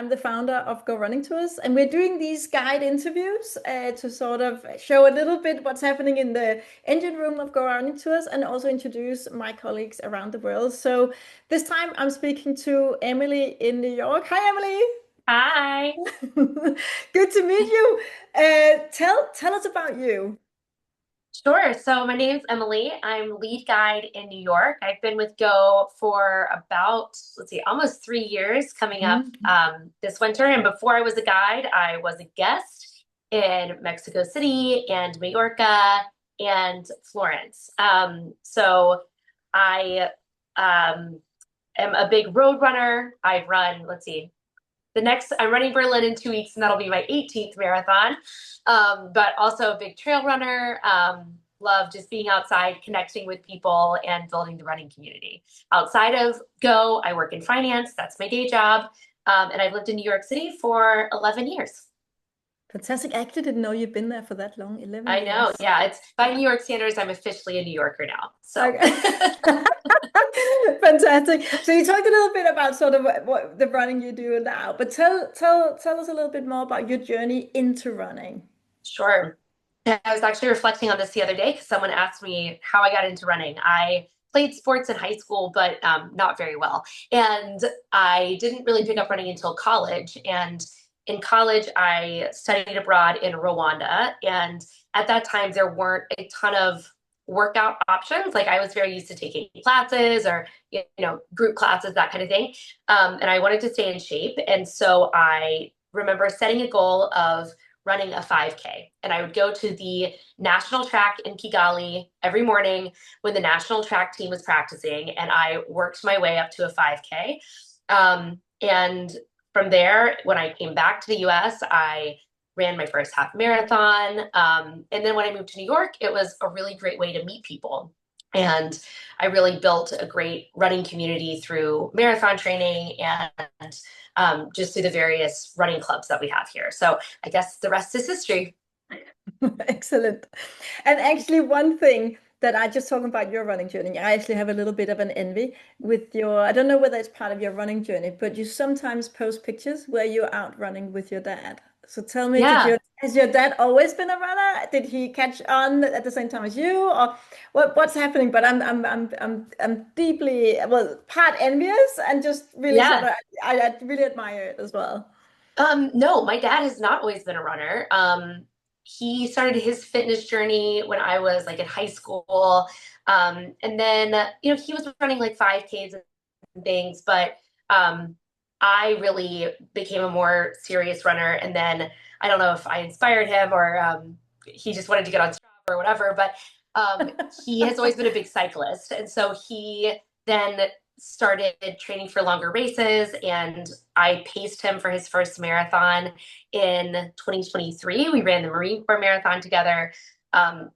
I'm the founder of Go Running Tours, and we're doing these guide interviews to sort of show a little bit what's happening in the engine room of Go Running Tours and also introduce my colleagues around the world. So this time I'm speaking to Emily in New York. Hi, Emily. Hi. Good to meet you. Tell us about you. Sure. So my name's Emily. I'm lead guide in New York. I've been with Go for about, let's see, almost 3 years coming up Mhm. this winter. And before I was a guide, I was a guest in Mexico City and Mallorca and Florence. So I am a big road runner. I've run, let's see, I'm running Berlin in 2 weeks, and that'll be my 18th marathon. But also a big trail runner. Love just being outside, connecting with people, and building the running community. Outside of Go, I work in finance. That's my day job. And I've lived in New York City for 11 years. Fantastic. I actually didn't know you've been there for that long, 11 I know. years. Yeah, it's by New York standards, I'm officially a New Yorker now. So, Okay. Fantastic. So you talked a little bit about sort of what the running you do now, but tell us a little bit more about your journey into running. sure. I was actually reflecting on this the other day because someone asked me how I got into running. I played sports in high school, but not very well. And I didn't really pick up running until college. And in college, I studied abroad in Rwanda. And at that time, there weren't a ton of workout options. Like I was very used to taking classes or, group classes, that kind of thing. And I wanted to stay in shape. And so I remember setting a goal of running a 5K. And I would go to the national track in Kigali every morning when the national track team was practicing, and I worked my way up to a 5K. And from there, when I came back to the US, I ran my first half marathon. And then when I moved to New York, it was a really great way to meet people. And I really built a great running community through marathon training and just through the various running clubs that we have here. So I guess the rest is history. Excellent. And actually, one thing that I just talking about your running journey, I actually have a little bit of an envy with your, I don't know whether it's part of your running journey, but you sometimes post pictures where you're out running with your dad. So tell me, Yeah. has your dad always been a runner? Did he catch on at the same time as you, or what's happening? But I'm deeply, well, part envious and just really sort Yeah. of, I really admire it as well. No, my dad has not always been a runner. He started his fitness journey when I was like in high school. And then, he was running like 5Ks and things, but I really became a more serious runner. And then I don't know if I inspired him or he just wanted to get on Strava or whatever, but he has always been a big cyclist. And so he then started training for longer races, and I paced him for his first marathon in 2023. We ran the Marine Corps Marathon together.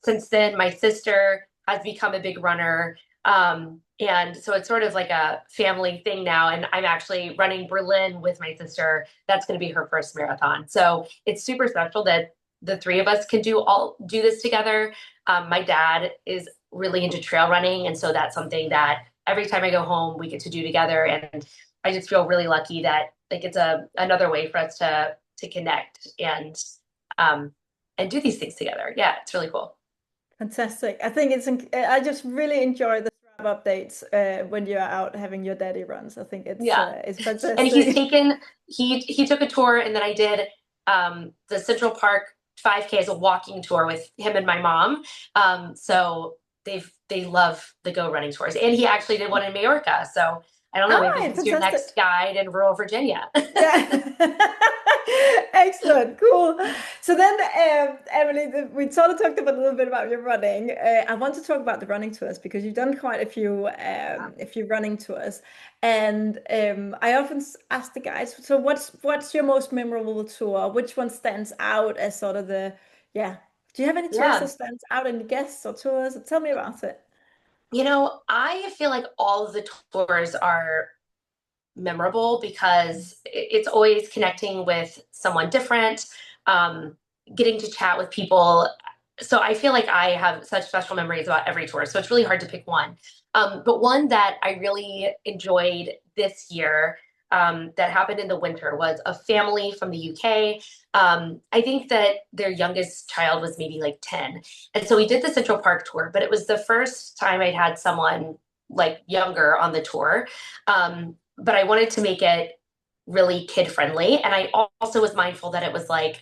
Since then, my sister has become a big runner. And so it's sort of like a family thing now. And I'm actually running Berlin with my sister. That's going to be her first marathon. So it's super special that the three of us can do this together. My dad is really into trail running, and so that's something that every time I go home we get to do together. And I just feel really lucky that like it's another way for us to connect um and do these things together. Yeah, it's really cool. Fantastic. I think I just really enjoy the Strava updates when you're out having your daddy runs. I think Yeah. it's And he's fantastic. taken he took a tour, and then I did the Central Park 5K as a walking tour with him and my mom. So they love the Go running tours. And he actually did one in Mallorca. So I don't know, All maybe right, he's your fantastic. next guide in rural Virginia. Yeah. Excellent. Cool. So then, Emily, we sort of talked about a little bit about your running. I want to talk about the running tours because you've done quite a few running tours, and I often ask the guys, so what's your most memorable tour? Which one stands out as sort of the, yeah? Do you have any tours that Yeah. stands out in the guests or tours? Tell me about it. I feel like all of the tours are memorable because it's always connecting with someone different, um, getting to chat with people. So I feel like I have such special memories about every tour. So it's really hard to pick one. But one that I really enjoyed this year that happened in the winter was a family from the UK. I think that their youngest child was maybe like 10. And so we did the Central Park tour, but it was the first time I'd had someone like younger on the tour. But I wanted to make it really kid friendly. And I also was mindful that it was like,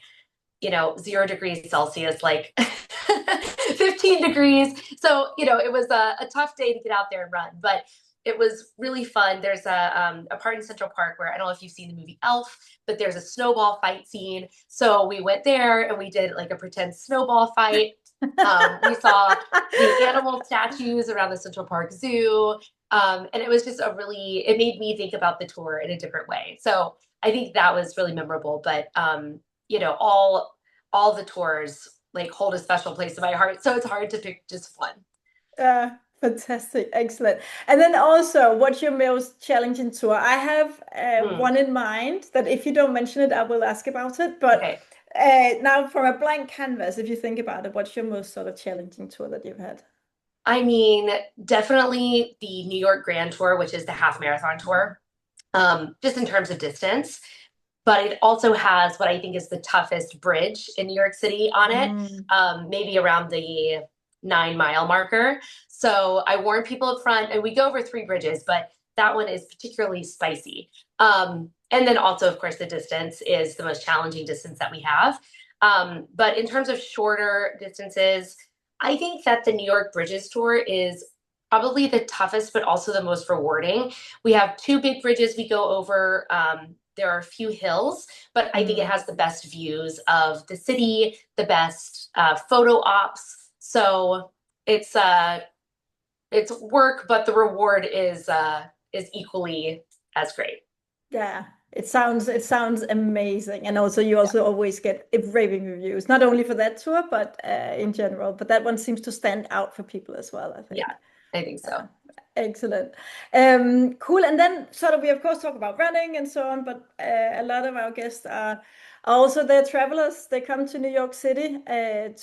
0 degrees Celsius, like 15 degrees. So, it was a tough day to get out there and run, but it was really fun. There's a part in Central Park where I don't know if you've seen the movie Elf, but there's a snowball fight scene. So we went there and we did like a pretend snowball fight. We saw the animal statues around the Central Park Zoo. And it was just it made me think about the tour in a different way. So I think that was really memorable. But, all the tours like hold a special place in my heart. So it's hard to pick just one. Uh, Fantastic, excellent. And then also, what's your most challenging tour? I have Hmm. one in mind that if you don't mention it, I will ask about it. But Okay. now, from a blank canvas, if you think about it, what's your most sort of challenging tour that you've had? I mean, definitely the New York Grand Tour, which is the half marathon tour, just in terms of distance. But it also has what I think is the toughest bridge in New York City on it, Mm, maybe around the 9 mile marker. So I warn people up front, and we go over 3 bridges, but that one is particularly spicy. And then also, of course, the distance is the most challenging distance that we have. But in terms of shorter distances, I think that the New York Bridges Tour is probably the toughest, but also the most rewarding. We have 2 big bridges we go over. There are a few hills, but I think it mm. has the best views of the city, the best photo ops. So it's uh, it's work, but the reward is equally as great. Yeah, it sounds amazing, and also you Yeah, also always get raving reviews, not only for that tour, but in general. But that one seems to stand out for people as well, I yeah, think. I think Yeah, so. excellent. Cool. And then sort of we of course talk about running and so on, but a lot of our guests are also they're travelers. They come to New York City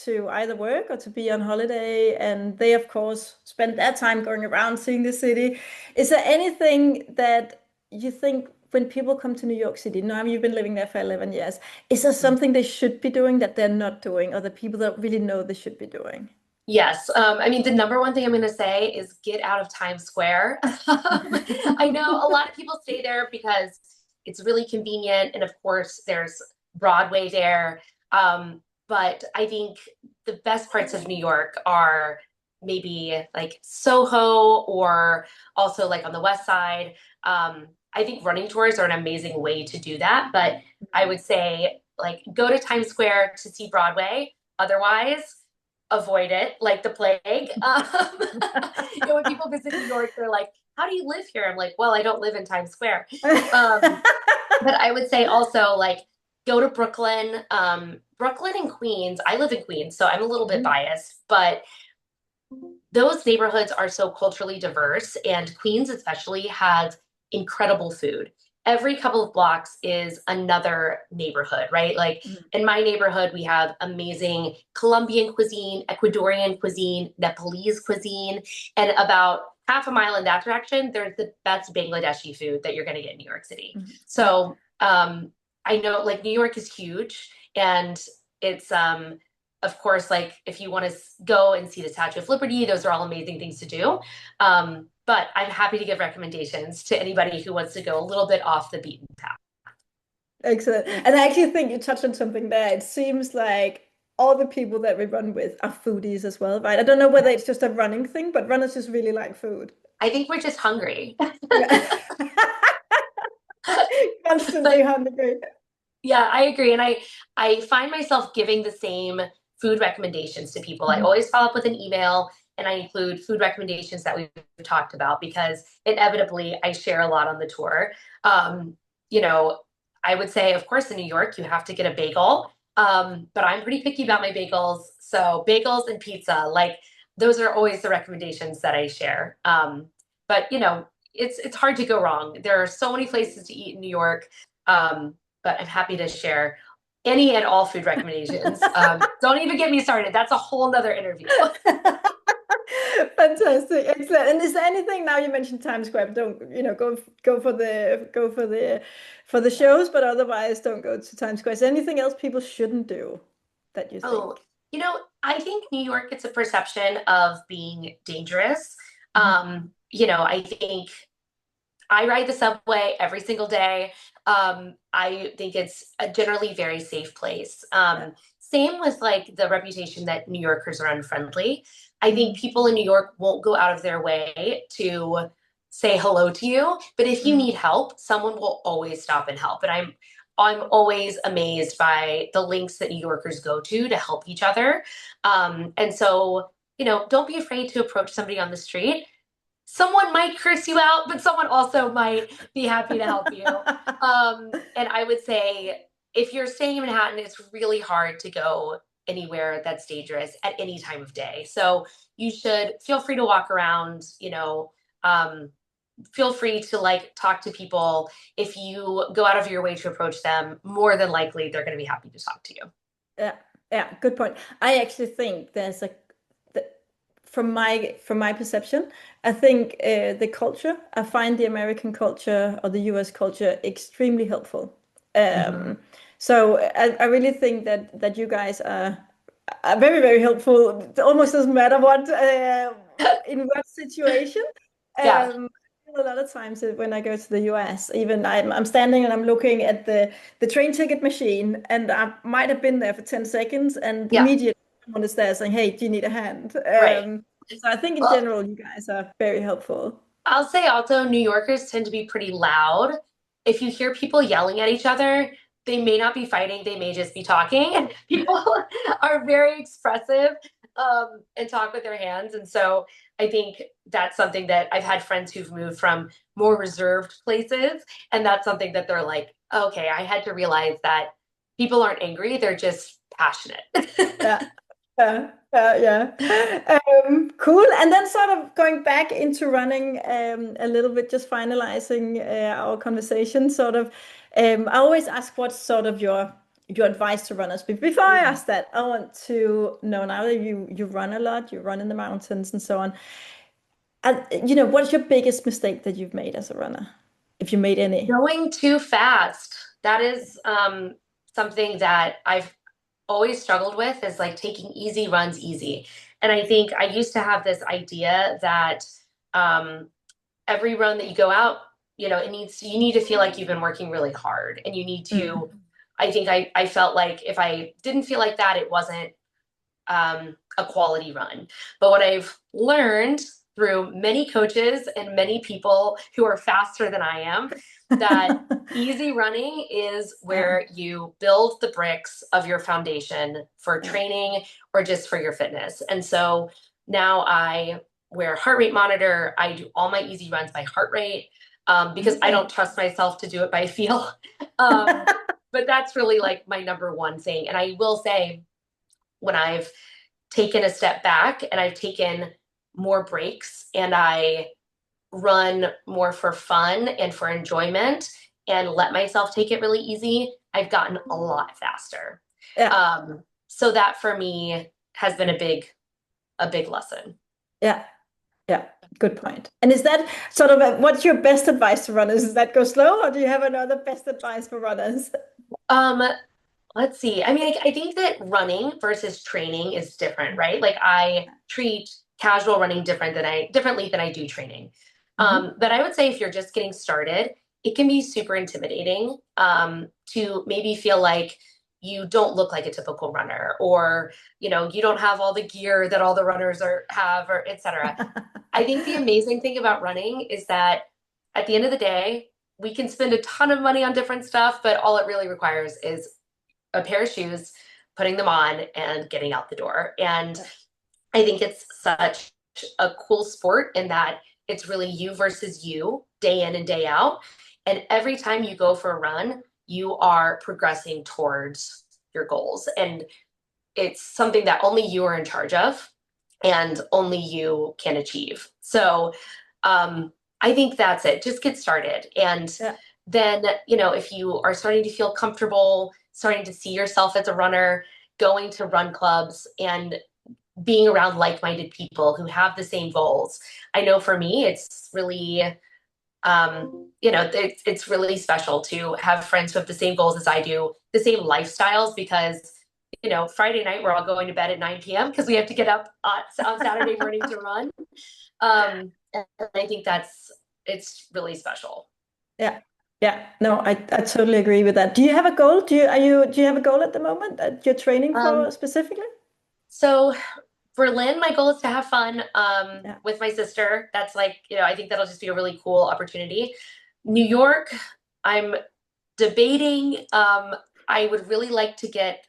to either work or to be on holiday, and they of course spend their time going around seeing the city. Is there anything that you think when people come to New York City, now you've been living there for 11 years, is there something they should be doing that they're not doing, or the people that really know they should be doing? Yes. I mean, the number one thing I'm going to say is get out of Times Square. I know a lot of people stay there because it's really convenient. And of course, there's Broadway there. But I think the best parts of New York are maybe like Soho or also like on the West Side. I think running tours are an amazing way to do that. But I would say, like, go to Times Square to see Broadway. Otherwise, avoid it like the plague. When people visit New York, they're like, "How do you live here?" I'm like, "Well, I don't live in Times Square." But I would say also like go to Brooklyn, Brooklyn and Queens. I live in Queens, so I'm a little bit Mhm. biased, but those neighborhoods are so culturally diverse, and Queens especially has incredible food. Every couple of blocks is another neighborhood, right? Like in my neighborhood, we have amazing Colombian cuisine, Ecuadorian cuisine, Nepalese cuisine, and about half a mile in that direction, there's the best Bangladeshi food that you're going to get in New York City. Mhm. Yeah. So I know like New York is huge, and it's of course, like if you want to go and see the Statue of Liberty, those are all amazing things to do. But I'm happy to give recommendations to anybody who wants to go a little bit off the beaten path. Excellent. And I actually think you touched on something there. It seems like all the people that we run with are foodies as well, right? I don't know whether it's just a running thing, but runners just really like food. I think we're just hungry. Yeah. Constantly But hungry. yeah, I agree. And I find myself giving the same food recommendations to people. I Mhm. always follow up with an email and I include food recommendations that we've talked about because inevitably I share a lot on the tour. Um, you know, I would say, of course, in New York, you have to get a bagel. But I'm pretty picky about my bagels. So bagels and pizza, like those are always the recommendations that I share. But it's hard to go wrong. There are so many places to eat in New York. Um, but I'm happy to share any and all food recommendations. Don't even get me started. That's a whole nother interview. Fantastic, excellent. And is there anything now you mentioned Times Square? Don't go for the shows, but otherwise don't go to Times Square. Is there anything else people shouldn't do that you Oh, think? I think New York gets a perception of being dangerous. Mhm. I think I ride the subway every single day. I think it's a generally very safe place. Yeah. Same with like the reputation that New Yorkers are unfriendly. I think Mm, people in New York won't go out of their way to say hello to you, but if you mm, need help, someone will always stop and help. And I'm always amazed by the links that New Yorkers go to help each other. And so, don't be afraid to approach somebody on the street. Someone might curse you out, but someone also might be happy to help you. And I would say if you're staying in Manhattan, it's really hard to go anywhere that's dangerous at any time of day. So you should feel free to walk around, um, feel free to like talk to people. If you go out of your way to approach them, more than likely they're going to be happy to talk to you. Yeah, yeah, good point. I actually think there's a th- from my perception, I think the culture, I find the American culture or the US culture extremely helpful. Mhm. Um, so I really think that you guys are very, very helpful. It almost doesn't matter what in what situation. Yeah. A lot of times when I go to the US, even I'm standing and I'm looking at the train ticket machine, and I might have been there for 10 seconds, and Yeah. immediately someone is there saying, "Hey, do you need a hand?" Right. So I think in Well, general, you guys are very helpful. I'll say also New Yorkers tend to be pretty loud. If you hear people yelling at each other, they may not be fighting, they may just be talking. And people are very expressive and talk with their hands. And so I think that's something that I've had friends who've moved from more reserved places. And that's something that they're like, okay, I had to realize that people aren't angry, they're just passionate. Yeah. Yeah. Cool. And then sort of going back into running a little bit, just finalizing our conversation. I always ask what's sort of your advice to runners. But before I Mhm. ask that, I want to know now that you run a lot, you run in the mountains and so on. And what's your biggest mistake that you've made as a runner, if you made any? Going too fast. That is something that I've always struggled with is like taking easy runs easy. And I think I used to have this idea that um, every run that you go out, you need to feel like you've been working really hard and you need Mm. to, I think I felt like if I didn't feel like that, it wasn't a quality run. But what I've learned through many coaches and many people who are faster than I am, that easy running is Yeah. where you build the bricks of your foundation for Yeah. training or just for your fitness. And so now I wear a heart rate monitor. I do all my easy runs by heart rate because I Okay. don't trust myself to do it by feel. But that's really like my number one thing. And I will say, when I've taken a step back and I've taken more breaks and I run more for fun and for enjoyment and let myself take it really easy, I've gotten a lot faster. Yeah. So that for me has been a big lesson. Yeah. Yeah, good point. And is that sort of what's your best advice to runners? Is that go slow, or do you have another best advice for runners? Um, let's see. I mean, I think that running versus training is different, right? Like I treat casual running differently than I do training. Hmm. But I would say if you're just getting started, it can be super intimidating to maybe feel like you don't look like a typical runner, or you don't have all the gear that all the runners have, or etc. I think the amazing thing about running is that at the end of the day, we can spend a ton of money on different stuff, but all it really requires is a pair of shoes, putting them on, and getting out the door. And I think it's such a cool sport in that it's really you versus you day in and day out. And every time you go for a run, you are progressing towards your goals. And it's something that only you are in charge of and only you can achieve. So I think that's it. Just get started. And Yeah. then, if you are starting to feel comfortable, starting to see yourself as a runner, going to run clubs and being around like-minded people who have the same goals. I know for me, it's really, it's really special to have friends who have the same goals as I do, the same lifestyles, because, Friday night we're all going to bed at 9 p.m. because we have to get up on Saturday morning to run. And I think it's really special. Yeah. Yeah. No, I totally agree with that. Do you have a goal? Do you have a goal at the moment that you're training Um, for specifically? so Berlin, my goal is to have fun Yeah. with my sister. That's like, I think that'll just be a really cool opportunity. New York, I'm debating. I would really like to get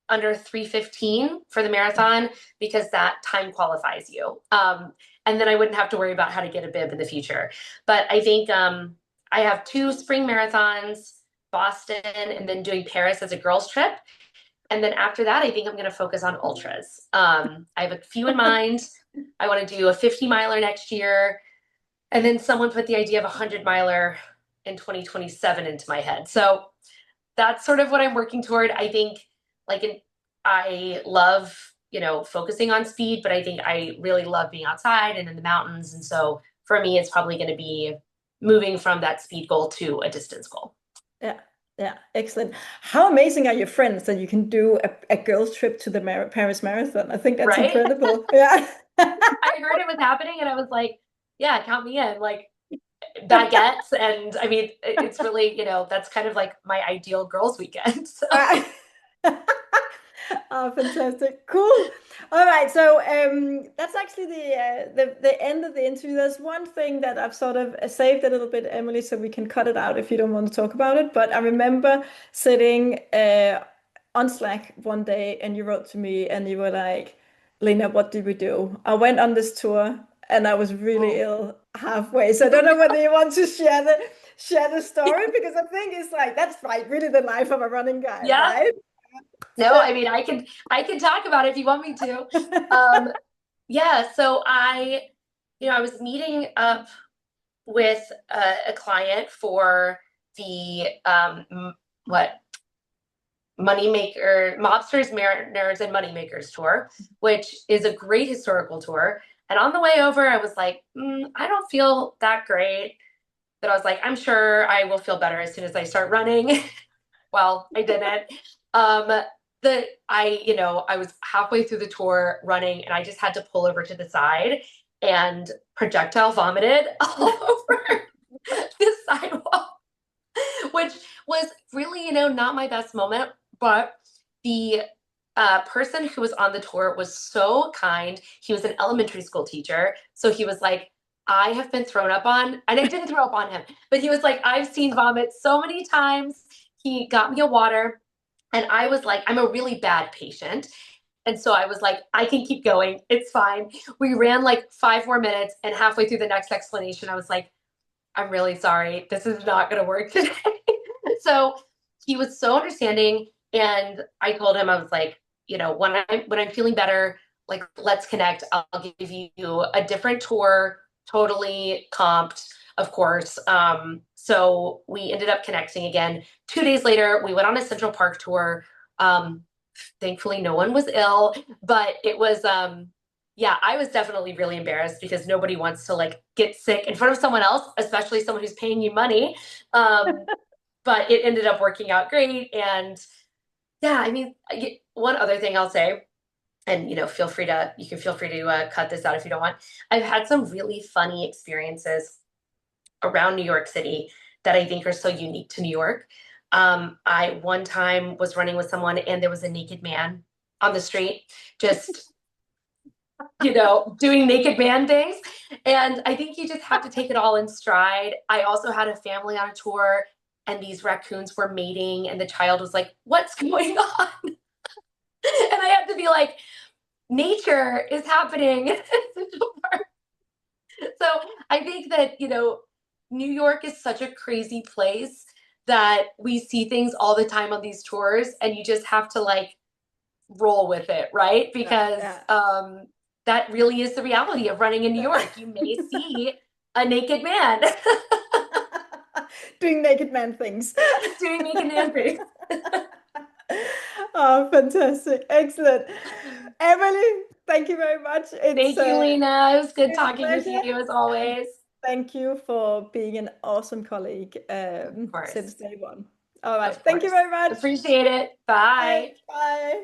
under 3:15 for the marathon because that time qualifies you. And then I wouldn't have to worry about how to get a bib in the future. But I think I have two spring marathons, Boston, and then doing Paris as a girls' trip. And then after that, I think I'm going to focus on ultras. I have a few in mind. I want to do a 50 miler next year. And then someone put the idea of a 100 miler in 2027 into my head. So that's sort of what I'm working toward. I think I love, focusing on speed, but I think I really love being outside and in the mountains. And so for me, it's probably going to be moving from that speed goal to a distance goal. Yeah. Yeah. Excellent. How amazing are your friends that you can do a girls' trip to the Paris Marathon? I think that's Right? incredible. Yeah. I heard it was happening and I was like, yeah, count me in. Like, baguettes, and I mean it's really, that's kind of like my ideal girls weekend. So Oh, fantastic. Cool. All right. So that's actually the end of the interview. There's one thing that I've sort of saved a little bit, Emily, so we can cut it out if you don't want to talk about it. But I remember sitting on Slack one day and you wrote to me and you were like, Lena, what did we do? I went on this tour and I was really ill halfway. So I don't know whether you want to share the story because I think it's like that's like really the life of a running guy, yeah, right? no, I mean I can talk about it if you want me to. Yeah, so I was meeting up with a client for the what Moneymaker Mobsters, Mariners, and Moneymakers tour, which is a great historical tour. And on the way over, I was like, I don't feel that great. But I was like, I'm sure I will feel better as soon as I start running. Well, I didn't. Um, I was halfway through the tour running, and I just had to pull over to the side and projectile vomited all over the sidewalk, which was really, not my best moment. But the person who was on the tour was so kind. He was an elementary school teacher. So he was like, I have been thrown up on, and I didn't throw up on him, but he was like, I've seen vomit so many times. He got me a water, and I was like, I'm a really bad patient. And so I was like, I can keep going. It's fine. We ran like 5 more minutes, and halfway through the next explanation, I was like, I'm really sorry. This is not going to work today. So he was so understanding. And I told him, I was like, when I'm feeling better, like, let's connect. I'll give you a different tour, totally comped, of course. So we ended up connecting again. 2 days later, we went on a Central Park tour. Thankfully, no one was ill, but it was, yeah, I was definitely really embarrassed because nobody wants to like get sick in front of someone else, especially someone who's paying you money. But it ended up working out great. And yeah, I mean, one other thing I'll say, and you can feel free to cut this out if you don't want. I've had some really funny experiences around New York City that I think are so unique to New York. I one time was running with someone and there was a naked man on the street, just doing naked man things. And I think you just have to take it all in stride. I also had a family on a tour and these raccoons were mating and the child was like, what's going on? And I had to be like, nature is happening. So I think that, New York is such a crazy place that we see things all the time on these tours and you just have to like roll with it, right? Because that really is the reality of running in New York. You may see a naked man doing naked man things. doing naked man things. Oh, fantastic. Excellent. Emily, Thank you very much. Thank you, Lena. It was good it's a talking with pleasure. you as always. Thank you for being an awesome colleague Of since course. day one. All right. Of Thank you course. very much. Appreciate it. Bye. Bye.